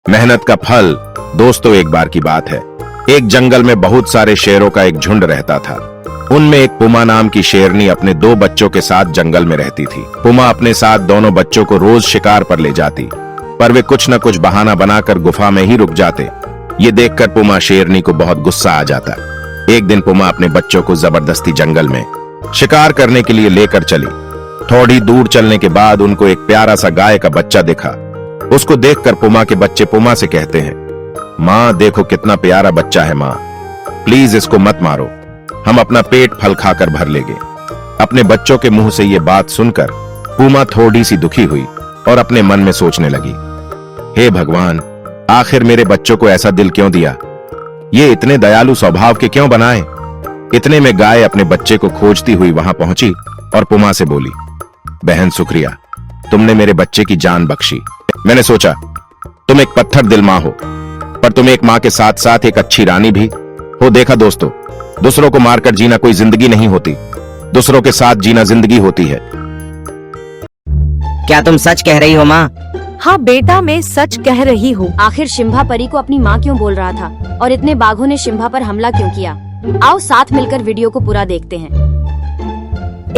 मेहनत का फल। दोस्तों, एक बार की बात है, एक जंगल में बहुत सारे शेरों का एक झुंड रहता था। उनमें एक पुमा नाम की शेरनी अपने 2 बच्चों के साथ जंगल में रहती थी। पुमा अपने साथ दोनों बच्चों को रोज शिकार पर ले जाती, पर वे कुछ न कुछ बहाना बनाकर गुफा में ही रुक जाते। ये देखकर पुमा शेरनी को बहुत गुस्सा आ जाता। एक दिन पुमा अपने बच्चों को जबरदस्ती जंगल में शिकार करने के लिए लेकर चली। थोड़ी दूर चलने के बाद उनको एक प्यारा सा गाय का बच्चा दिखा। उसको देखकर पुमा के बच्चे पुमा से कहते हैं, माँ देखो कितना प्यारा बच्चा है माँ, प्लीज इसको मत मारो, हम अपना पेट फल खाकर भर लेंगे। अपने बच्चों के मुंह से ये बात सुनकर पुमा थोड़ी सी दुखी हुई और अपने मन में सोचने लगी, हे भगवान, आखिर मेरे बच्चों को ऐसा दिल क्यों दिया, ये इतने दयालु स्वभाव के क्यों बनाए। इतने में गाय अपने बच्चे को खोजती हुई वहां पहुंची और पुमा से बोली, बहन शुक्रिया, तुमने मेरे बच्चे की जान बख्शी। मैंने सोचा तुम एक पत्थर दिल मां हो, पर तुम एक मां के साथ साथ एक अच्छी रानी भी हो। देखा दोस्तों, दूसरों को मारकर जीना कोई जिंदगी नहीं होती, दूसरों के साथ जीना जिंदगी होती है। क्या तुम सच कह रही हो माँ? हाँ बेटा, मैं सच कह रही हूँ। आखिर शिम्भा परी को अपनी माँ क्यों बोल रहा था और इतने बाघों ने शिम्भा पर हमला क्यों किया? आओ साथ मिलकर वीडियो को पूरा देखते हैं।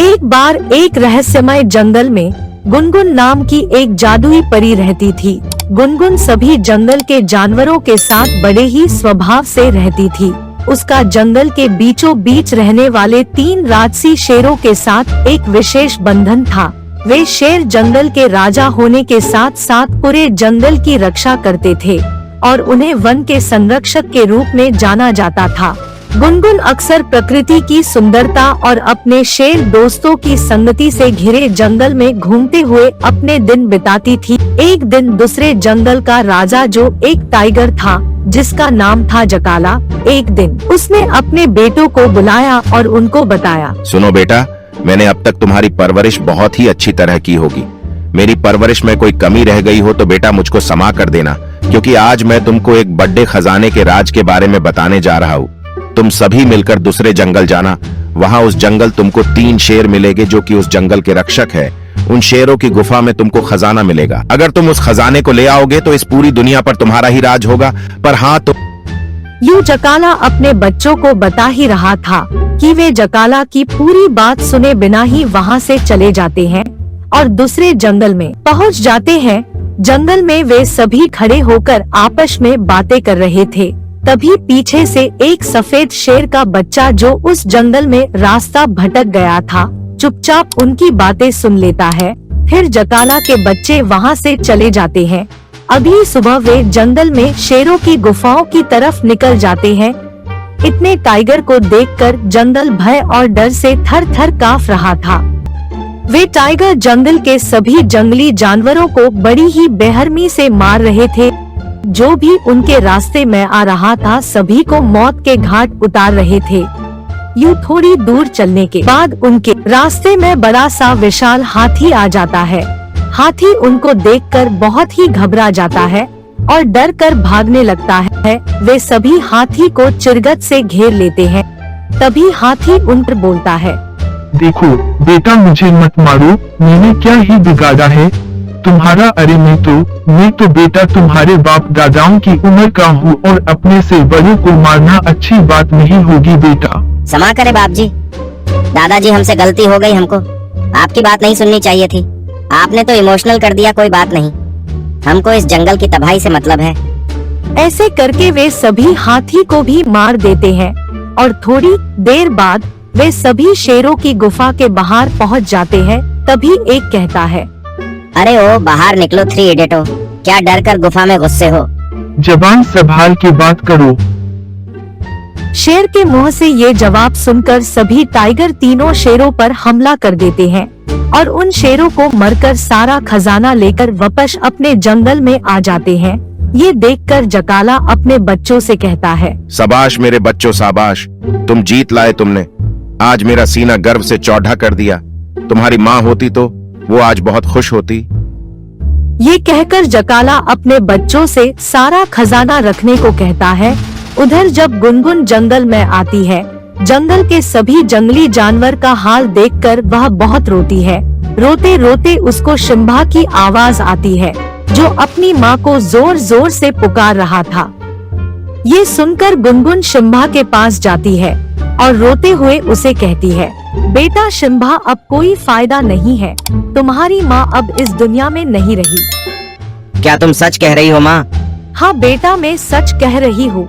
एक बार एक रहस्यमय जंगल में गुनगुन नाम की एक जादुई परी रहती थी। गुनगुन सभी जंगल के जानवरों के साथ बड़े ही स्वभाव से रहती थी। उसका जंगल के बीचों बीच रहने वाले 3 राजसी शेरों के साथ एक विशेष बंधन था। वे शेर जंगल के राजा होने के साथ साथ पूरे जंगल की रक्षा करते थे और उन्हें वन के संरक्षक के रूप में जाना जाता था। गुनगुन अक्सर प्रकृति की सुंदरता और अपने शेर दोस्तों की संगति से घिरे जंगल में घूमते हुए अपने दिन बिताती थी। एक दिन दूसरे जंगल का राजा, जो एक टाइगर था जिसका नाम था जकाला, एक दिन उसने अपने बेटों को बुलाया और उनको बताया, सुनो बेटा, मैंने अब तक तुम्हारी परवरिश बहुत ही अच्छी तरह की होगी। मेरी परवरिश में कोई कमी रह गई हो तो बेटा मुझको क्षमा कर देना, क्योंकि आज मैं तुमको एक बड़े खजाने के राज के बारे में बताने जा रहा हूँ। तुम सभी मिलकर दूसरे जंगल जाना, वहाँ उस जंगल तुमको 3 शेर मिलेंगे जो कि उस जंगल के रक्षक है। उन शेरों की गुफा में तुमको खजाना मिलेगा। अगर तुम उस खजाने को ले आओगे तो इस पूरी दुनिया पर तुम्हारा ही राज होगा। पर हाँ, तो यूं जकाला अपने बच्चों को बता ही रहा था कि वे जकाला की पूरी बात सुने बिना ही वहाँ से चले जाते हैं और दूसरे जंगल में पहुँच जाते हैं। जंगल में वे सभी खड़े होकर आपस में बातें कर रहे थे। तभी पीछे से एक सफेद शेर का बच्चा, जो उस जंगल में रास्ता भटक गया था, चुपचाप उनकी बातें सुन लेता है। फिर जकाला के बच्चे वहाँ से चले जाते हैं। अगली सुबह वे जंगल में शेरों की गुफाओं की तरफ निकल जाते हैं। इतने टाइगर को देखकर जंगल भय और डर से थर-थर कांप रहा था। वे टाइगर जंगल के सभी जंगली जानवरों को बड़ी ही बेरहमी से मार रहे थे। जो भी उनके रास्ते में आ रहा था सभी को मौत के घाट उतार रहे थे। यूं थोड़ी दूर चलने के बाद उनके रास्ते में बड़ा सा विशाल हाथी आ जाता है। हाथी उनको देखकर बहुत ही घबरा जाता है और डर कर भागने लगता है। वे सभी हाथी को चिरगत से घेर लेते हैं। तभी हाथी उन पर बोलता है, देखो बेटा, मुझे मत मारो, मैंने क्या ही बिगाड़ा है तुम्हारा। अरे मैं तो बेटा तुम्हारे बाप दादाओं की उम्र का हूँ और अपने से बड़ों को मारना अच्छी बात नहीं होगी बेटा। क्षमा करें बाप जी, दादाजी हमसे गलती हो गई, हमको आपकी बात नहीं सुननी चाहिए थी। आपने तो इमोशनल कर दिया, कोई बात नहीं, हमको इस जंगल की तबाही से मतलब है। ऐसे करके वे सभी हाथी को भी मार देते हैं और थोड़ी देर बाद वे सभी शेरों की गुफा के बाहर पहुंच जाते हैं। तभी एक कहता है, अरे ओ बाहर निकलो 3 इडियटो, क्या डर कर गुफा में घुसे हो? जबान संभाल के बात करो। शेर के मुंह से ये जवाब सुनकर सभी टाइगर तीनों शेरों पर हमला कर देते हैं और उन शेरों को मरकर सारा खजाना लेकर वापस अपने जंगल में आ जाते हैं। ये देखकर जकाला अपने बच्चों से कहता है, शाबाश मेरे बच्चों, शाबाश, तुम जीत लाए तुमने। आज मेरा सीना गर्व से चौड़ा कर दिया। तुम्हारी माँ होती तो वो आज बहुत खुश होती। ये कहकर जकाला अपने बच्चों से सारा खजाना रखने को कहता है। उधर जब गुनगुन जंगल में आती है, जंगल के सभी जंगली जानवर का हाल देखकर वह बहुत रोती है। रोते रोते उसको शिम्भा की आवाज आती है। जो अपनी माँ को जोर जोर से पुकार रहा था। ये सुनकर गुनगुन शिम्भा के पास जाती है और रोते हुए उसे कहती है, बेटा शिम्भा, अब कोई फायदा नहीं है, तुम्हारी माँ अब इस दुनिया में नहीं रही। क्या तुम सच कह रही हो माँ? हाँ बेटा, मैं सच कह रही हूँ।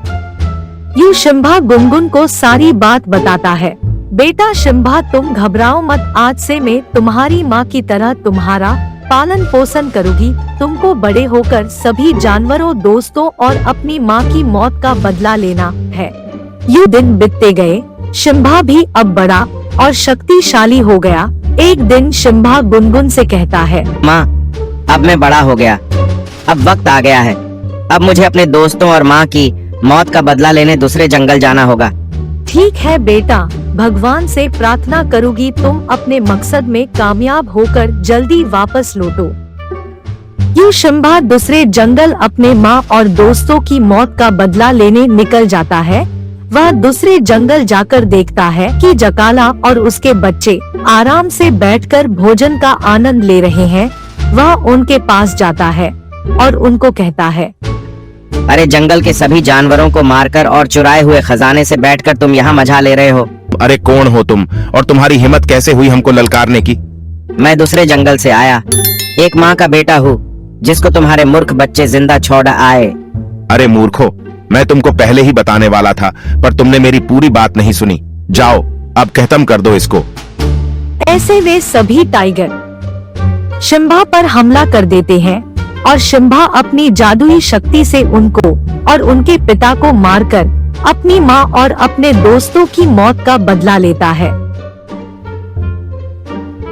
यूँ शिम्भा गुनगुन को सारी बात बताता है। बेटा शिम्भा, तुम घबराओ मत, आज से मैं तुम्हारी माँ की तरह तुम्हारा पालन पोषण करूंगी। तुमको बड़े होकर सभी जानवरों, दोस्तों और अपनी माँ की मौत का बदला लेना है। यूँ दिन बीतते गए। शिम्भा भी अब बड़ा और शक्तिशाली हो गया। एक दिन शिम्भा गुनगुन से कहता है, माँ, अब मैं बड़ा हो गया, अब वक्त आ गया है। अब मुझे अपने दोस्तों और माँ की मौत का बदला लेने दूसरे जंगल जाना होगा। ठीक है बेटा, भगवान से प्रार्थना करूंगी तुम अपने मकसद में कामयाब होकर जल्दी वापस लौटो। यूँ शिम्भा दूसरे जंगल अपने माँ और दोस्तों की मौत का बदला लेने निकल जाता है। वह दूसरे जंगल जाकर देखता है कि जकाला और उसके बच्चे आराम से बैठकर भोजन का आनंद ले रहे हैं। वह उनके पास जाता है और उनको कहता है, अरे जंगल के सभी जानवरों को मारकर और चुराए हुए खजाने से बैठकर तुम यहाँ मजा ले रहे हो। अरे कौन हो तुम और तुम्हारी हिम्मत कैसे हुई हमको ललकारने की? मैं दूसरे जंगल से आया, एक माँ का बेटा हूँ, जिसको तुम्हारे मूर्ख बच्चे जिंदा छोड़ आए। अरे मूर्खो, मैं तुमको पहले ही बताने वाला था, पर तुमने मेरी पूरी बात नहीं सुनी। जाओ, अब खत्म कर दो इसको। ऐसे वे सभी टाइगर शिम्भा पर हमला कर देते हैं और शिम्भा अपनी जादुई शक्ति से उनको और उनके पिता को मारकर अपनी माँ और अपने दोस्तों की मौत का बदला लेता है।